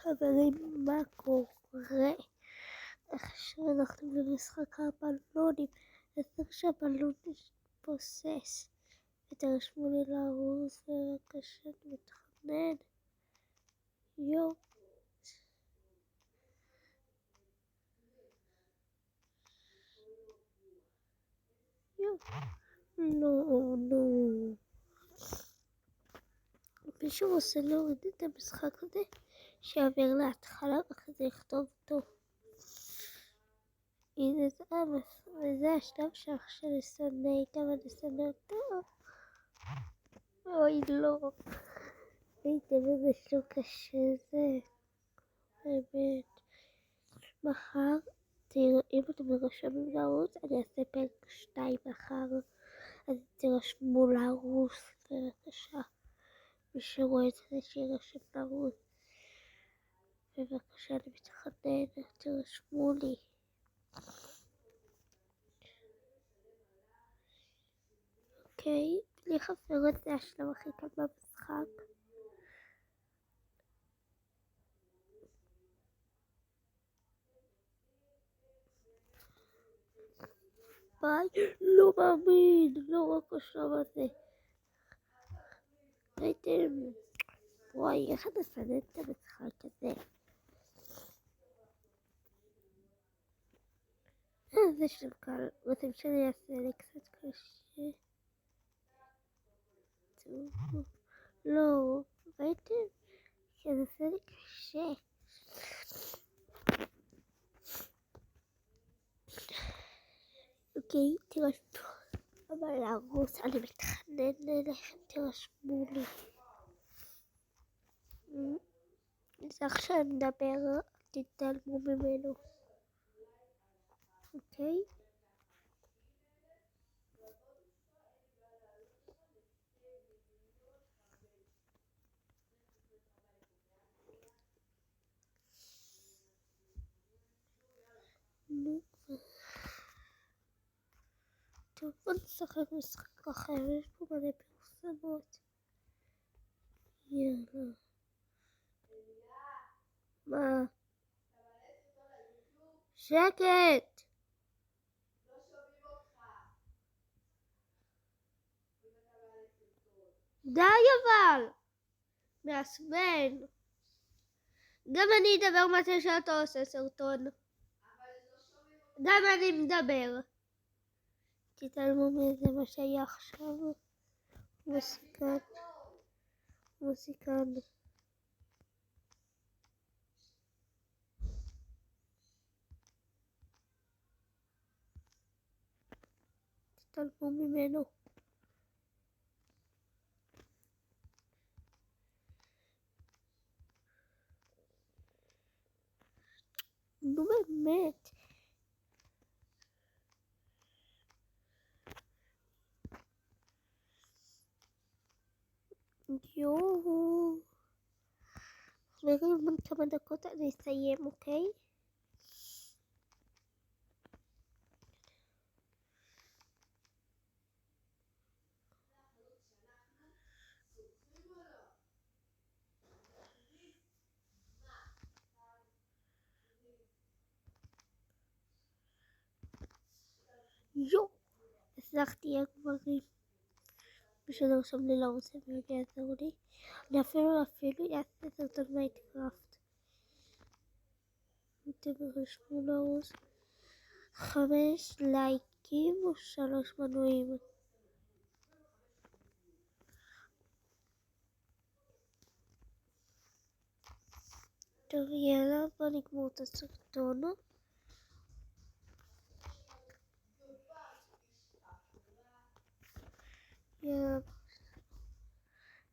חברים, מה קורה? עכשיו אנחנו במשחק הבלונים. צריך שהבלון יתפוסס. ותרשמו לי לערוץ, בבקשה, אני מתחנן. יו. לא. מישהו רוצה להוריד את המשחק הזה? שיעביר להתחלה ואחרי זה יכתוב טוב. הנה זה השלב שעכשיו שונא איתה ואני שונא אותו. אוי לא. ראיתם איזה שוב קשה זה. באמת. מחר, אם אתם רשומים לערוץ, אני אעשה פרק 2 מחר. אז תירשמו לערוץ, בבקשה. מי שרואה את זה שירשם לערוץ. בבקשה, אני מתחנן, תירשמו לי. אוקיי, בלי חברות זה השלב הכי קל במשחק. ביי, לא מאמין, לא רק השלב הזה. ראיתם? וואי, איך אני שונא את המשחק הזה. זה שלב קל, רוצים שאני אעשה לי קצת קשה. לא, ראיתם? שזה עושה לי קשה. אוקיי, תירשמו. אבל לערוץ, אני מתחנן אליכם, תירשמו לי. זה עכשיו נדבר, תתעלמו ממנו. אוקיי? טוב, בוא נשחק משחק אחר, יש פה מלא פרסומות. יאללה. מה? שקט! די אבל! מעצבן. גם אני אדבר מתי שאתה עושה סרטון. גם אני מדבר. תתעלמו מזה מה שהיה עכשיו. מוסיקן. תתעלמו ממנו. נו באמת. יואו. חברים, כמה דקות אני אסיים, אוקיי? יואו. הצלחתי הגברים. מי שדרשם לי לערוץ ויעזרו לי. אני אפילו אעשה סרטון מיינקראפט. אתם רשמו לערוץ 5 לייקים או 3 מנויים. טוב, יאללה, בוא נגמור את הסרטון. יאללה.